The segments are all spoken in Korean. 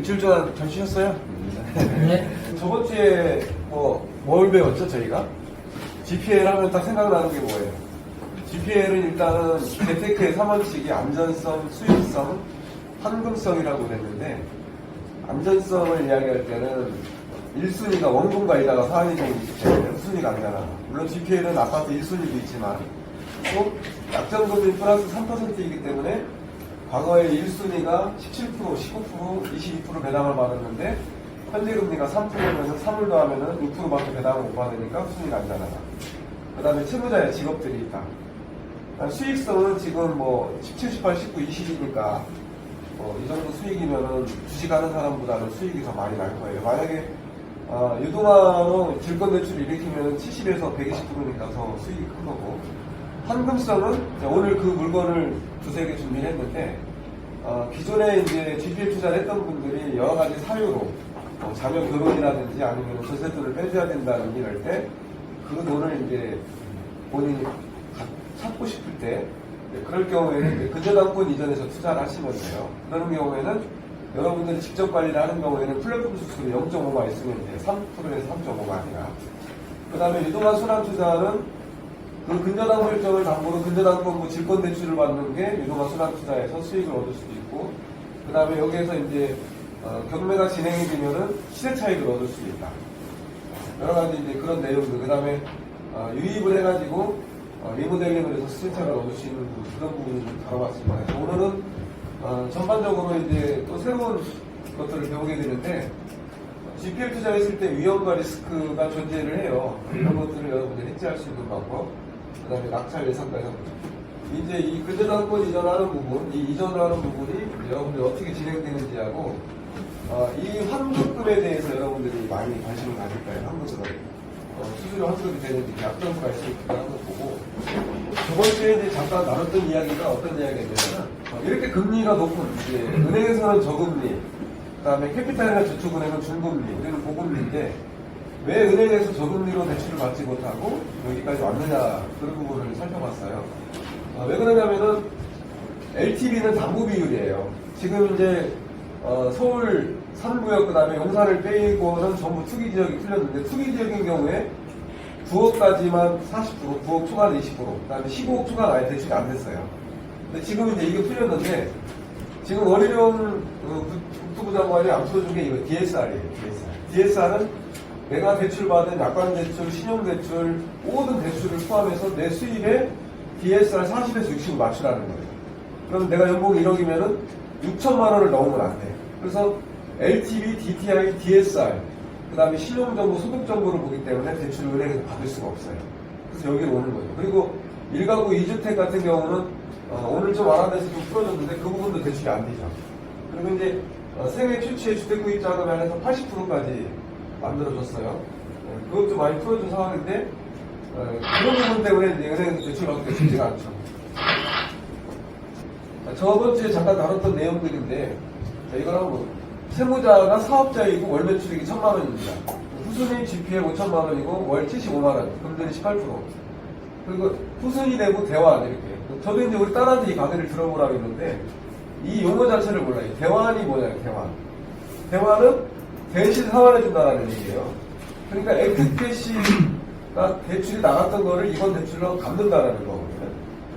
일주일 동안 잘 쉬셨어요? 네. 저번 주에 뭘 배웠죠, 저희가? GPL 하면 딱 생각나는 게 뭐예요? GPL은 일단은 재테크의 3원칙이 안전성, 수익성, 황금성이라고 그랬는데, 안전성을 이야기할 때는 1순위가 원금가이다가 4순위 정도 있기 때문에 후순위가 아니잖아. 물론 GPL은 아파트 1순위도 있지만, 또 약정금리 플러스 3%이기 때문에 과거에 1순위가 17%, 19%, 22% 배당을 받았는데 현재 금리가 3%면서 3을 더하면은 6%밖에 배당을 못 받으니까 후순위가 아니잖아. 그 다음에 채무자의 직업들이 있다. 수익성은 지금 17, 18, 19, 20이니까 이 정도 수익이면은 주식하는 사람보다는 수익이 더 많이 날 거예요. 만약에 유동화로 질권대출을 일으키면 70에서 120%니까 더 수익이 큰 거고, 황금성은 오늘 그 물건을 두세 개 준비했는데 기존에 이제 GPL 투자를 했던 분들이 여러 가지 사유로 자녀 결혼이라든지 아니면 전세돈을 빼줘야 된다는 일을 할 때 그 돈을 이제 본인이 찾고 싶을 때 그럴 경우에는 근저당권 이전에서 투자를 하시면 돼요. 그런 경우에는 여러분들이 직접 관리를 하는 경우에는 플랫폼 수수료 0.5가 있으면 돼요. 3%에서 3.5가 아니라. 그 다음에 유동화 순환 투자는 그 근저당 결정을 담보로 근저당권 질권 대출을 받는 게 유동화 순환 투자에서 수익을 얻을 수도 있고, 그 다음에 여기에서 이제 경매가 진행이 되면은 시세 차익을 얻을 수도 있다. 여러 가지 이제 그런 내용들, 그 다음에 유입을 해가지고 리모델링을 해서 시세 차익을 얻을 수 있는 그런 부분을 좀 다뤄봤습니다. 그래서 오늘은 전반적으로 이제 또 새로운 것들을 배우게 되는데, GPL 투자했을 때 위험과 리스크가 존재를 해요. 이런 것들을 여러분들이 해지할 수 있는 방법, 그 다음에 낙찰 예상까지 합니다. 이제 이 근저당권 이전하는 부분, 이 이전하는 부분이 여러분들이 어떻게 진행되는지하고, 이 환급금에 대해서 여러분들이 많이 관심을 가질 거예요. 환급금. 수수료 환급이 되는지, 약정수가 있을지 하는 거 보고, 저번 주에 이제 잠깐 나눴던 이야기가 어떤 이야기였냐면, 이렇게 금리가 높은, 이제 은행에서는 저금리, 그 다음에 캐피탈이나 저축은행은 중금리, 우리는 고금리인데, 왜 은행에서 저금리로 대출을 받지 못하고 여기까지 왔느냐, 그런 부분을 살펴봤어요. 왜 그러냐면은 LTV는 담보 비율이에요. 지금 이제 서울 3구역 그 다음에 용산을 빼고는 전부 투기 지역이 풀렸는데, 투기 지역인 경우에 9억까지만 40%, 9억 초과는 20%, 그 다음에 15억 초과는 아예 대출이 안 됐어요. 근데 지금 이제 이게 풀렸는데, 지금 원희룡 국토부 장관이 안 풀어준 게 이거 DSR이에요. DSR은 내가 대출받은 약관대출, 신용대출, 모든 대출을 포함해서 내 수입에 DSR 40에서 60을 맞추라는 거예요. 그럼 내가 연봉이 1억이면은 6천만 원을 넘으면 안 돼. 그래서 LTV, DTI, DSR, 그 다음에 신용정보, 소득정보를 보기 때문에 대출을 은행에서 받을 수가 없어요. 그래서 여기로 오는 거죠. 그리고 1가구 2주택 같은 경우는 오늘 좀 알아내서 좀 풀어줬는데 그 부분도 대출이 안 되죠. 그리고 이제 생애 최초의 주택구입자금에 한해서 80%까지 만들어줬어요. 그것도 많이 풀어준 상황인데 그런 부분 때문에 이제 은행에서 대출받기가 쉽지가 않죠. 저번 주에 잠깐 다뤘던 내용들인데, 이거는 세무자가 사업자이고 월 매출액이 1,000만 원입니다. 후순위 GPL 5천만 원이고 월 75만 원, 금전이 18%. 그리고 후순위 내부 대환 이렇게. 저도 이제 우리 딸한테 이 강의를 들어보라고 했는데 이 용어 자체를 몰라요. 대환이 뭐냐면 대환은 대신 상환해준다라는 얘기예요. 그러니까 에크캐시가 대출이 나갔던 거를 이번 대출로 갚는다라는 거거든요.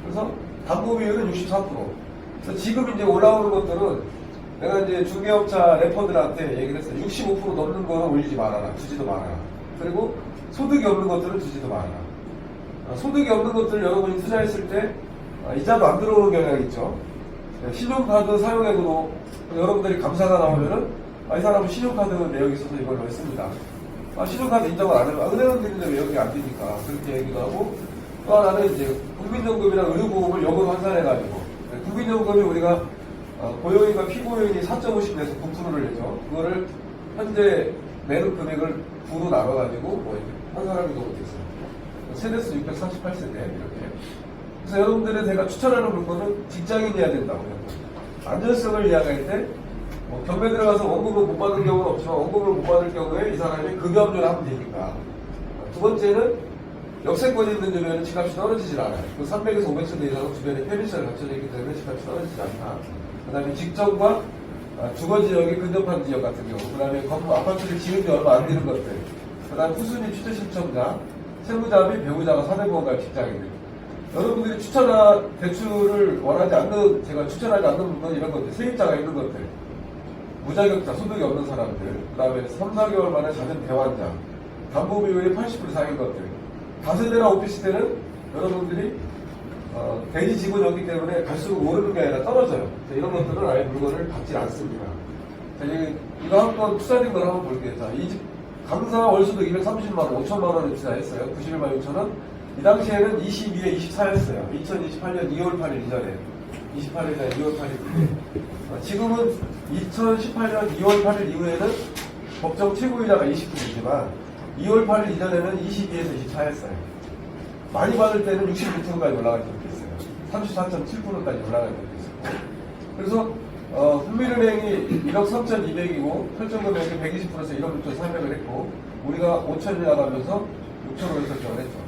그래서 담보 비율은 64%. 그래서 지금 이제 올라오는 것들은 내가 이제 중개업자 래퍼들한테 얘기를 했어요. 65% 넘는 거는 올리지 말아라. 주지도 말아라. 그리고 소득이 없는 것들은 주지도 말아라. 소득이 없는 것들 여러분이 투자했을 때 이자도 안 들어오는 경향이 있죠. 신용카드 사용액으로 여러분들이 감사가 나오면은 이 사람은 신용카드 내역이 있어서 이걸 넣습니다. 신용카드 인정을 안 해요. 은행은 드리는데 왜 여기 안 되니까 그렇게 얘기도 하고, 또 하나는 이제 국민연금이나 의료보험을 역으로 환산해가지고, 국민연금이 우리가 고용인과 피고용인이 4.5씩 내서 9%를 내죠. 그거를 현재 내는 금액을 9로 나눠가지고 환산하기도 못했어요. 세대수 648세대 이렇게. 그래서 여러분들이 제가 추천하는 물건은 직장인이어야 된다고요. 안전성을 이야기할 때 경매 들어가서 원금을 못 받을 경우는 없지만 원금을 못 받을 경우에 이 사람이 급여업료를 하면 되니까. 두 번째는 역세권이 있는 주변은 집값이 떨어지질 않아요. 그 300에서 500세대 이상 주변에 편의시설이 갖춰져 있기 때문에 집값이 떨어지지 않다. 그 다음에 직전과 주거 지역이 근접한 지역 같은 경우, 그 다음에 건물 아파트를 지은 지 얼마 안 되는 것들, 그 다음 후순위 취재 신청자, 세무자 및 배우자가 사대보험갈 직장인들. 여러분들이 대출을 원하지 않는, 제가 추천하지 않는 부분 이런 것들, 세입자가 있는 것들, 무자격자, 소득이 없는 사람들, 그 다음에 3, 4개월 만에 잦은 대환자, 담보비율이 80% 이상인 것들, 다세대나 오피스텔은 여러분들이 대지 지분이었기 때문에 갈수록 오르는 게 아니라 떨어져요. 이런 것들은 아예 물건을 받지 않습니다. 자, 이거 한번 투자된 걸 한번 볼게요. 자, 이 집 강사 월수도 230만원, 5천만원을 투자했어요. 91만 6천원. 이 당시에는 22에 24였어요. 2028년 2월 8일 이전에. 28일에 2월 8일. 지금은 2018년 2월 8일 이후에는 법정 최고이자가 20%이지만 2월 8일 이전에는 22에서 24였어요. 많이 받을 때는 66%까지 올라간 적도 있어요. 34.7%까지 올라간 적도 있어요. 그래서 국민은행이 1억 3,200이고 설정금액이 120%에서 1억 6,400을 했고 우리가 5천이 나가면서 6천원을 설정을 했죠.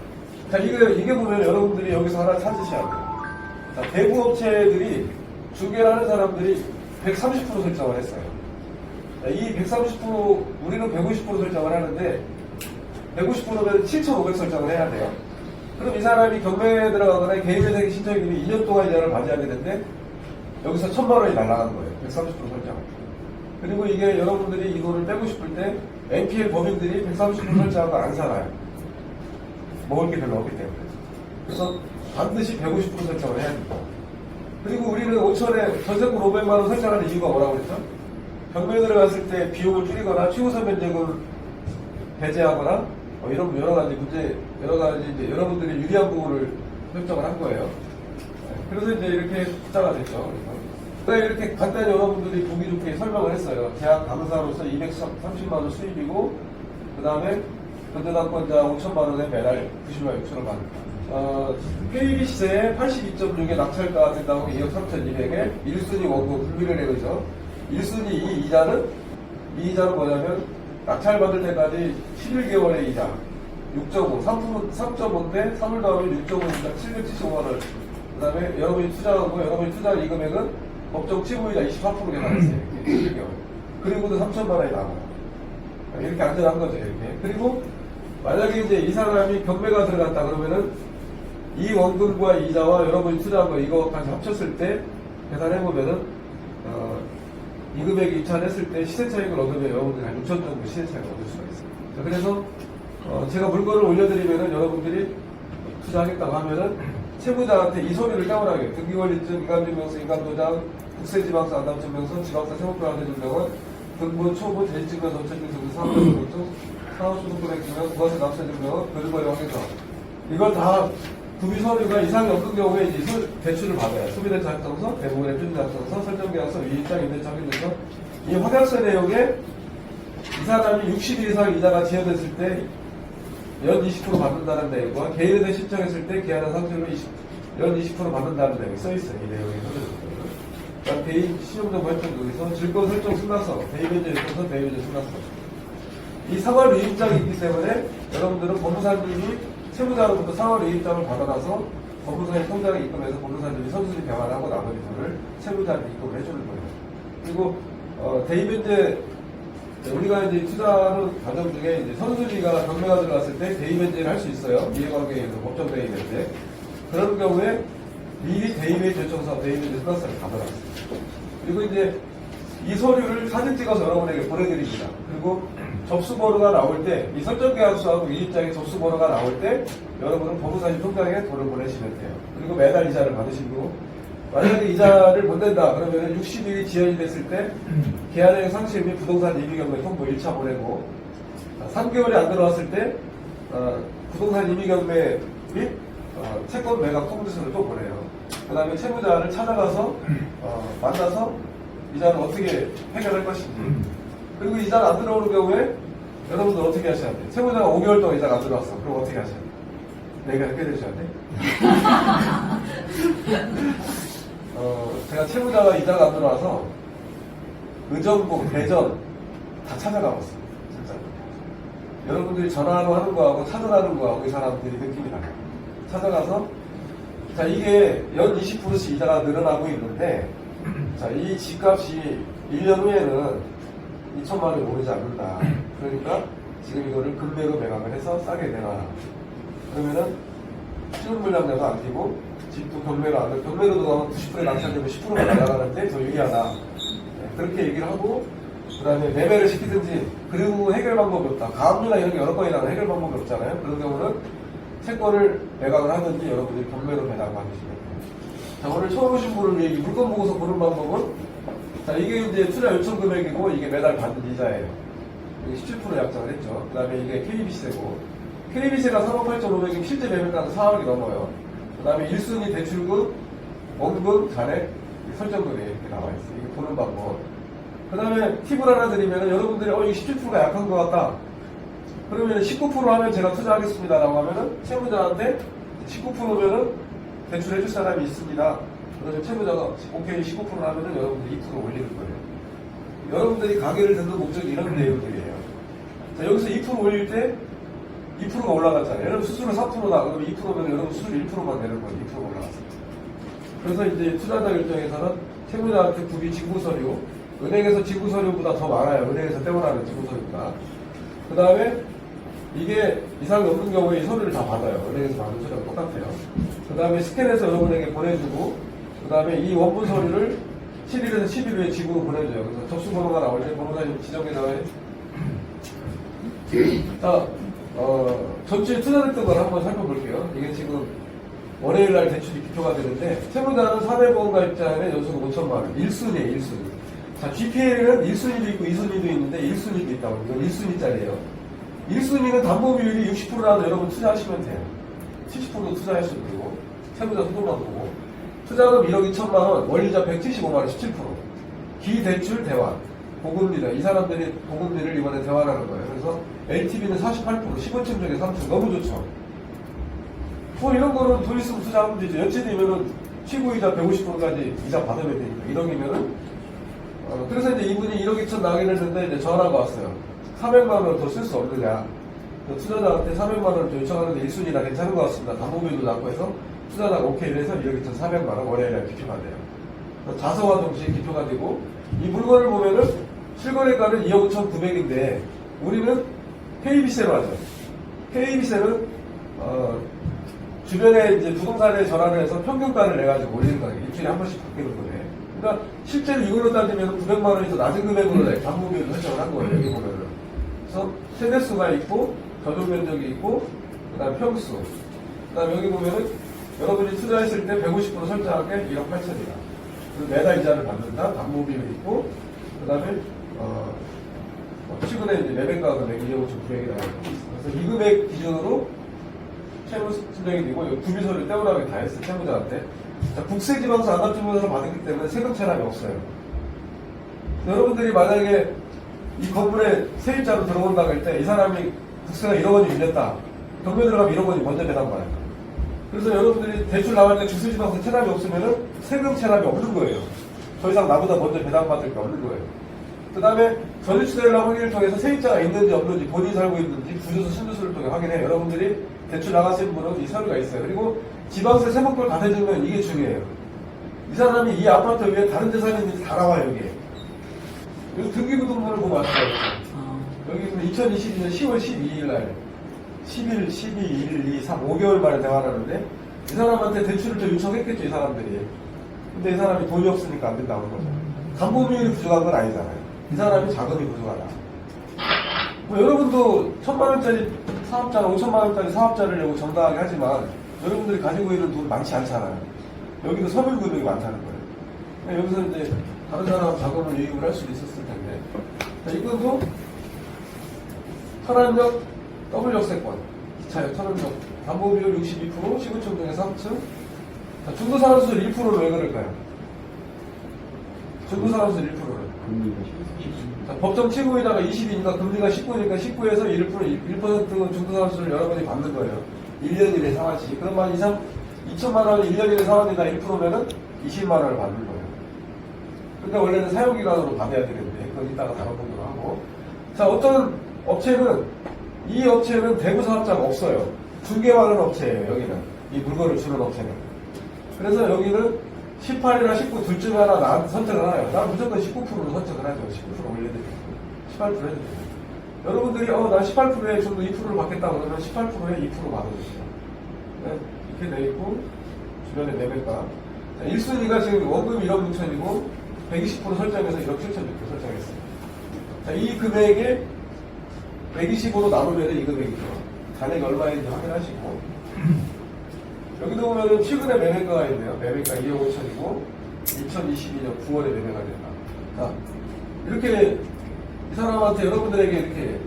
자, 이게 보면 여러분들이 여기서 하나 찾으셔야 돼요. 자, 대부업체들이 중개를 하는 사람들이 130% 설정을 했어요. 자, 이 130% 우리는 150% 설정을 하는데 150%면 7,500 설정을 해야 돼요. 그럼 이 사람이 경매에 들어가거나 개인회생 신청이면 2년 동안 이자를 맞이하게 되는데 여기서 1,000만 원이 날아가는 거예요. 130% 설정. 그리고 이게 여러분들이 이 돈을 빼고 싶을 때 NPL 법인들이 130% 설정한 거 안 살아요. 먹을 게 별로 없기 때문에. 그래서 반드시 150% 설정을 해야 됩니다. 그리고 우리는 5천에 전세금 500만 원 설정하는 이유가 뭐라고 그랬죠? 경매에 들어갔을 때 비용을 줄이거나 최우선 면적을 배제하거나 이런 여러 가지 문제, 여러 가지 이제 여러분들이 유리한 부분을 설정을 한 거예요. 그래서 이제 이렇게 숫자가 됐죠. 그래서 이렇게 간단히 여러분들이 보기 좋게 설명을 했어요. 계약 강사로서 230만 원 수입이고, 그 다음에 변제당권자 5천만 원에 매달 90만 6천원 받는다. PAB 시세에 82.6에 낙찰가가 된다고 2억 3,200에 1순위 원고 국민은행이죠. 1순위 이 이자는 뭐냐면 낙찰받을 때까지 11개월의 이자 6.5, 3.5인데 3을 더하면 6.5니까 775만원. 그 다음에 여러분이 투자하고 여러분이 투자한 이 금액은 법정 채무이자 24% 계산했어요. 11개월. 그리고도 3천만원이 나와요. 이렇게 안전한 거죠. 이렇게. 그리고 만약에 이제 이 사람이 경매가 들어갔다 그러면은 이 원금과 이자와 여러분이 투자한 거 이거까지 합쳤을 때 계산해보면은 이 금액이 입찰했을 때 시세 차익을 얻으면 여러분들이 한 6천 정도 시세 차익을 얻을 수가 있어요. 자, 그래서 제가 물건을 올려드리면은 여러분들이 투자하겠다고 하면은 채무자한테 이 서류를 따오라게 등기권리증, 인감증명서, 인감도장, 국세지방서, 안담증명서, 지방서, 세무표안내증명은 등본, 초본, 대지증명, 전체증명, 사업증명, 사업소득금액증명, 부가세 납세증명은 거주거리 확인서. 이걸 다 구비 서류가 이상이 없는 경우에 이제 대출을 받아요. 소비대차 확정서, 대부분의 표준 확정서, 설정계약서, 위입장, 임대차 확인서. 이 확약서 내용에 이 사람이 60일 이상 이자가 지연됐을 때 연 20% 받는다는 내용과 개인회생 신청했을 때 계약한 상실로 연 20% 받는다는 내용이 써있어요. 이 내용이 써있어요. 대인 신용정보 협정에서 질권 설정 승낙서, 대의변제 요청서, 대의변제 승낙서. 이 상환 위임장이 있기 때문에 여러분들은 법무사님이 채무자로부터 상환 위임장을 받아놔서 법무사님 통장에 입금해서 법무사님이 선순위 병환하고 나머지 돈을 채무자한테 입금을 해주는 거예요. 그리고 대의변제 우리가 이제 투자하는 과정 중에 이제 선순위가 경매가 들어갔을 때 대의변제를 할 수 있어요. 이해관계에 의해서 법정 대의변제. 그런 경우에 미리 대의변제 요청서, 대의변제 승낙서를 받아놨어요. 그리고 이제 이 서류를 사진 찍어서 여러분에게 보내드립니다. 그리고 접수번호가 나올 때, 이 설정계약서하고 위임장의 접수번호가 나올 때 여러분은 법무사님 통장에 돈을 보내시면 돼요. 그리고 매달 이자를 받으시고, 만약에 이자를 못 낸다 그러면 60일이 지연이 됐을 때 계약의 상실 및 부동산 임의경매 통보 1차 보내고, 3개월이 안 들어왔을 때 부동산 임의경매 및 채권 매각 통지서를 또 보내요. 그 다음에 채무자를 찾아가서 만나서 이자를 어떻게 해결할 것인지. 그리고 이자가 안 들어오는 경우에 여러분들 어떻게 하셔야 돼요? 채무자가 5개월 동안 이자가 안 들어왔어. 그럼 어떻게 하셔야 돼요? 내가 이렇게 해주셔야 돼? 제가 채무자가 이자가 안 들어와서 의정부, 대전 다 찾아가 봤어요. 진짜. 여러분들이 전화로 하는 거하고 찾아가는 거하고 이 사람들이 느낌이 달라요. 찾아가서 자, 이게 연 20%씩 이자가 늘어나고 있는데 자, 이 집값이 1년 후에는 2천만 원이 오르지 않는다. 그러니까 지금 이거를 금매로 매각을 해서 싸게 내놔라. 그러면은 시중 물량자도 안 뛰고 집도 경매로 안 돼. 경매로도 90%에 낙찰되면 10%가 날아가는데 더 유리하다. 네, 그렇게 얘기를 하고 그 다음에 매매를 시키든지 그리고 해결 방법이 없다. 가압류나 이런 게 여러 건이 나는 해결 방법이 없잖아요. 그런 경우는 채권을 매각을 하든지 여러분들이 경매로 매각을 하시면 돼요. 자, 오늘 처음 오신 분을 위해 물건 보고서 보는 방법은 자, 이게 이제 투자 요청 금액이고 이게 매달 받는 이자예요. 이게 17% 약정을 했죠. 그 다음에 이게 KBC세고 KBC가 3억 8,500이 실제 매매가는 4억이 넘어요. 그 다음에 1순위 대출금, 원금, 잔액, 설정금이 이렇게 나와 있어요. 이게 보는 방법. 그 다음에 팁을 하나 드리면 여러분들이 이게 17%가 약한 것 같다. 그러면 19% 하면 제가 투자하겠습니다 라고 하면은 채무자한테 19%면은 대출해줄 사람이 있습니다. 그래서 채무자가 오케이 19% 하면은 여러분들이 2% 올리는 거예요. 여러분들이 가게를 듣는 목적이 이런 내용들이에요. 자, 여기서 2% 올릴 때 2%가 올라갔잖아요. 여러분 수수료 4%다. 그러면 2%면 여러분 수수료 1%만 내는 거예요. 2% 올라갔어요. 그래서 이제 투자자 결정에서는 채무자한테 구비 징구서류, 은행에서 징구서류보다 더 많아요. 은행에서 떼어나는 징구서류보다. 그 다음에 이게 이상이 없는 경우에 이 서류를 다 받아요. 은행에서 받는 서류가 똑같아요. 그 다음에 스캔해서 여러분에게 보내주고, 그 다음에 이 원본 서류를 7일에서 10일 후에 집으로 보내줘요. 그래서 접수번호가 나올 때 번호사님 지정해서 자, 전주에 투자됐던 걸 한번 살펴볼게요. 이게 지금 월요일날 대출이 기표가 되는데 채무자는 400원 가입자에 연수금 5천만 원. 1순위에요, 1순위. 자, GPL은 1순위도 있고 2순위도 있는데 1순위도 있다고. 이건 1순위짜리예요. 1순위는 담보비율이 60%라도 여러분 투자하시면 돼요. 70%도 투자하셔도 되고 채무자 소득만 보고 투자금 1억 2천만 원, 원리자 175만 원, 17%. 기대출 대환. 고금리다. 이 사람들이 고금리를 이번에 대환하는 거예요. 그래서 LTV는 48%, 15층 중에 3층. 너무 좋죠. 이런 거는 돈 있으면 투자하면 되죠. 연체되면은 최고이자 150%까지 이자 받으면 되니까. 1억이면은. 그래서 이제 이분이 1억 2천 나가긴 했는데 이제 전화가 왔어요. 400만 원을 더 쓸 수 없느냐. 투자자한테 400만 원을 요청하는데 1순위나 괜찮은 것 같습니다. 담보비율도 낮고 해서 투자자가 오케이를 해서 1억 2천 400만 원 월요일에 기표가 돼요. 자서와 동시에 기표가 되고 이 물건을 보면은 실거래가는 2억 5,900인데 우리는 KB세로 하죠. KB세는 주변에 이제 부동산에 전화를 해서 평균가를 내가지고 올리는 거예요. 일주일에 한 번씩 바뀌는 거예요. 그러니까 실제로 이걸로 따지면 900만 원이 더 낮은 금액으로 담보비율을 설정을 한 거예요. 여기 보면은. 그래서 세대수가 있고 저종 면적이 있고 그다음 평수. 그다음 여기 보면은 여러분이 투자했을 때 150% 설정한 게 1억 8천이다. 매달 이자를 받는다. 담보비율이 있고 그다음에 최근에 이제 매매가 금액이 2억 5,900이 나와요. 그래서 이 금액 기준으로 채무 수령이 되고 구비서를 떼어나게 다 했어요. 채무자한테. 자, 국세지방서 안납주문서를 받았기 때문에 세금 체납이 없어요. 여러분들이 만약에 이 건물에 세입자로 들어온다고 할 때 이 사람이 국세가 1억 원이 밀렸다. 경매 들어가면 1억 원이 먼저 배당받아요. 그래서 여러분들이 대출 나갈 때 국세지방서 체납이 없으면은 세금 체납이 없는 거예요. 더 이상 나보다 먼저 배당받을 게 없는 거예요. 그 다음에 전입수대를 확인을 통해서 세입자가 있는지 없는지 본인이 살고 있는지 구조서 신주서를 통해 확인해. 여러분들이 대출 나가신 분은 이 서류가 있어요. 그리고 지방세 세목별 다 대주면 이게 중요해요. 이 사람이 이 아파트 위에 다른 재산이 있는지 다 나와요. 여기에. 여기 등기부등본을 보면 아시죠? 여기 2022년 10월 12일 날 11, 12, 1, 2, 3, 5개월 만에 대화하는데 이 사람한테 대출을 좀 요청했겠죠. 이 사람들이. 근데 이 사람이 돈이 없으니까 안 된다고 하는 거죠. 담보비율이 부족한 건 아니잖아요. 이 사람이 자금이 부족하다. 뭐 여러분도 1,000만 원짜리 사업자나 5천만 원짜리 사업자를 내고 정당하게 하지만 여러분들이 가지고 있는 돈 많지 않잖아요. 여기도 서민 금액이 많다는 거예요. 여기서 이제 다른 사람 자금을 유입을 할 수도 있었을 텐데. 자, 이건도 천안역 더블 역세권 기차역 천안역 담보비율 62%, 15층 중에 3층. 자, 중도상환수술 1%를 왜 그럴까요? 중도상환수술 1%를. 자, 법정 최고에다가 20이니까 금리가 19니까 19에서 1%는 중도상환수를 여러분이 받는 거예요. 1년 이내 상환시. 그러면 이상 2천만 원이 1년 이내 상환이다 1%면은 20만 원을 받는 거예요. 그러니까 원래는 사용기간으로 받아야 되는데, 그건 이따가 다뤄보기로 하고. 자, 어떤 업체는, 이 업체는 대구 사업자가 없어요. 중개하는 업체예요, 여기는. 이 물건을 주는 업체는. 그래서 여기는 18이나 19 둘 중에 하나 나한테 선택을 하나요. 난 무조건 19%로 선택을 하죠. 19% 올려드리고 18% 해드리고. 여러분들이 나 18%에 좀 더 2%를 받겠다 그러면 18%에 2% 받아주세요. 이렇게 돼 있고 주변에 매매가 1순위가 지금 원금 1억 6천이고 120% 설정해서 1억 7,600 설정했어요. 자, 이 금액에 125로 나누면 이 금액이죠. 잔액이 얼마인지 확인하시고 여기도 보면은 최근에 매매가가 있네요. 매매가 2억 5천이고 2022년 9월에 매매가 됐다. 자, 이렇게 이 사람한테 여러분들에게 이렇게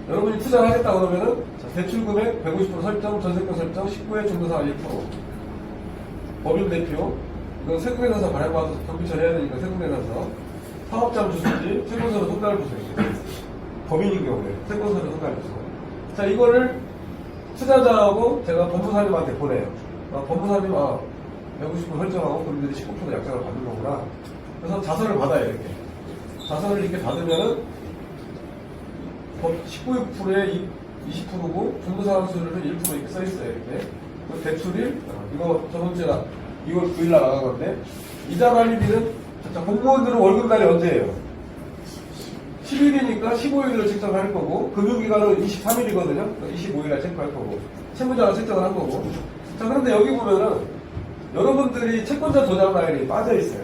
여러분이 투자를 하겠다 그러면은 자, 대출 금액 150% 설정, 전세권 설정, 19회 중도상환 1%. 법인 대표, 이건 세금계산서 발행받아서 경비 처리해야 되니까 세금계산서, 사업자 주소지, 세권서로 송달 부서 이렇게 법인인 경우에 세권서로 송달 부서. 자, 이거를 투자자하고 제가 법무사님한테 보내요. 법무사님 150% 설정하고 본인들이 19% 약정을 받는 거구나. 그래서 자서를 받아요. 이렇게 자서를 이렇게 받으면은 19%에 20%고 중도상환수수료는 1% 이렇게 써있어요. 이렇게 대출이 이거 저번주가 2월 9일 날 나간 건데 이자 관리비는 공무원들은 월급날이 언제예요? 10일이니까 15일을 책정할 거고 금융기간은 23일이거든요. 25일날 체크할 거고 채무자가 책정을 한 거고. 자, 그런데 여기 보면은 여러분들이 채권자 도장 라인이 빠져 있어요.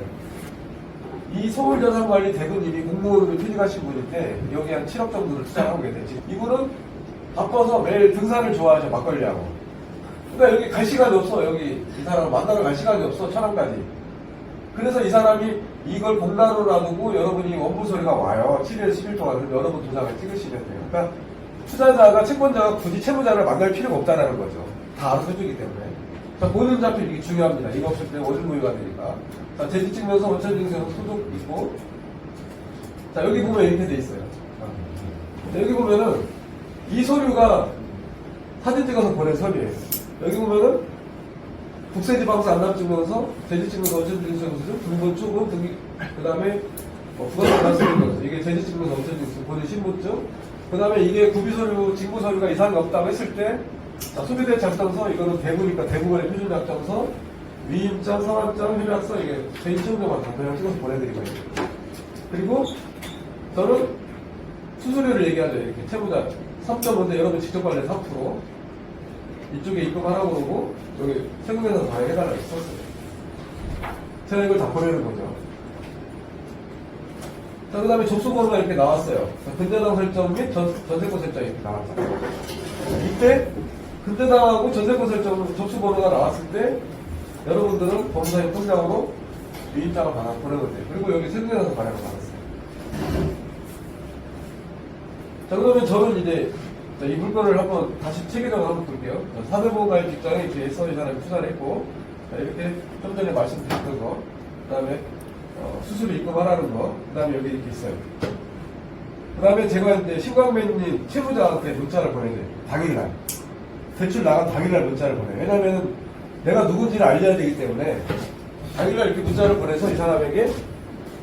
이 서울자산관리 대부님이 공무원으로 퇴직하신 분인데 여기 한 7억 정도를 투자하고 계세요. 이분은 바빠서 매일 등산을 좋아하죠. 막걸리하고. 그러니까 여기 갈 시간이 없어. 여기 이 사람을 만나러 갈 시간이 없어. 천안까지. 그래서 이 사람이 이걸 공단으로 놔두고 여러분이 원부서리가 와요. 7일, 10일 동안. 그럼 여러분 도장을 찍으시면 돼요. 그러니까 투자자가, 채권자가 굳이 채무자를 만날 필요가 없다는 거죠. 다 알아서 해주기 때문에. 자, 본인 자필 이게 중요합니다. 이거 없을 때 원주무효가 되니까. 자, 재직증명서, 원천징수서 소득 있고. 자, 여기 보면 이렇게 돼 있어요. 자, 여기 보면은 이 서류가 사진 찍어서 보낸 서류예요. 여기 보면은 국세지방세 안납증명서, 재직증명서, 원천징수서, 등본, 초본, 등기, 그 다음에 부가세 관세증명서, 이게 재직증명서, 원천징수, 본인 신분증, 그 다음에 이게 구비서류, 징부서류가 이상이 없다고 했을 때, 자, 소비대 작성서, 이거는 대부니까 대부분의 표준 작성서, 위임장, 성함장, 협약서, 이게 개인 신분증만 그냥 찍어서 보내드리고 있어요. 그리고 저는 수수료를 얘기하죠. 이렇게 채무자 3.5인데 여러분 직접 관리 3%. 이쪽에 입금하라고 그러고 여기 세금에서 다 해달라고 썼어요. 제가 이걸 다 보내는 거죠. 자, 그 다음에 접수번호가 이렇게 나왔어요. 근저당 설정 및 전세권 설정이 이렇게 나왔어요. 이때 근저당하고 전세권 설정 접수번호가 나왔을 때 여러분들은 법무사님 통장으로 위임장을 받아 보내면 돼요. 그리고 여기 세금에서 발행을 받았어요. 자, 그러면 저는 이제 이 물건을 한번 다시 체계적으로 한번 볼게요. 사대보험가입 직장에 이렇게 애써 이 사람이 투자를 했고, 자, 이렇게 좀 전에 말씀드렸던 거, 그 다음에 수수료 입금하라는 거, 그 다음에 여기 이렇게 있어요. 그 다음에 제가 이제 신광맨님 채무자한테 문자를 보내줘요. 당일날. 대출 나간 당일날 문자를 보내요. 왜냐면 내가 누군지를 알려야 되기 때문에 당일날 이렇게 문자를 보내서 이 사람에게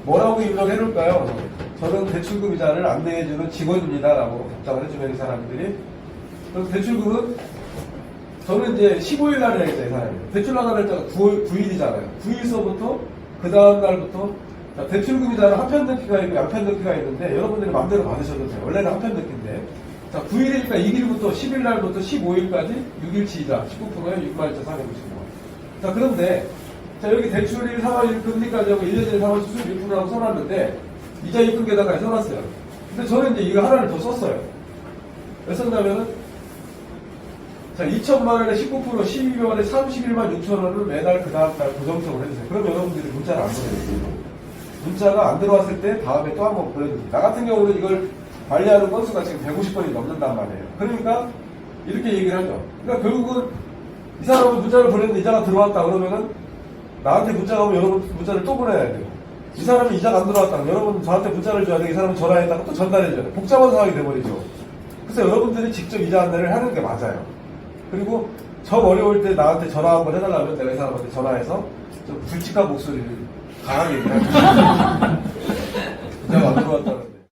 뭐라고 입력을 해놓을까요? 저는 대출금 이자를 안내해주는 직원입니다. 라고 답장을 해주면 이 사람들이. 그래서 대출금은 저는 이제 15일 날에 했죠, 이 사람이. 대출 나가는 날짜가 9일이잖아요. 9일서부터 그 다음날부터 대출금 이자는 한편 넣기가 있고 양편 넣기가 있는데 여러분들이 마음대로 받으셔도 돼요. 원래는 한편 넣기인데. 자, 9일이니까 2일부터 10일날부터 15일까지 6일치 이자 19%에 6만원짜 상해 보시는 거예요. 자, 그런데 자, 여기 대출일 상환일 금리까지 하고 1년일 상환 수수료 6%라고 써놨는데 이자 입금계단까지 써놨어요. 근데 저는 이제 이거 하나를 더 썼어요. 왜 썼냐면은 자, 2천만원에 19% 12개월에 31만 6천원을 매달 그 다음달 고정적으로 해주세요. 그럼 여러분들이 문자를 안 보내주세요. 문자가 안 들어왔을 때 다음에 또 한 번 보내주세요. 나 같은 경우는 이걸 관리하는 건수가 지금 150번이 넘는단 말이에요. 그러니까 이렇게 얘기를 하죠. 그러니까 결국은 이 사람은 문자를 보냈는데 이자가 들어왔다 그러면은 나한테 문자가 오면 여러분 문자를 또 보내야 돼요. 이 사람이 이자가 안 들어왔다. 여러분 저한테 문자를 줘야 돼. 이 사람은 전화했다가 또 전달해줘야 돼. 복잡한 상황이 돼버리죠. 그래서 여러분들이 직접 이자 안내를 하는 게 맞아요. 그리고 정 어려울 때 나한테 전화 한번 해달라면 내가 이 사람한테 전화해서 좀 굵직한 목소리를 강하게 얘기하죠. 이자가 안 들어왔다는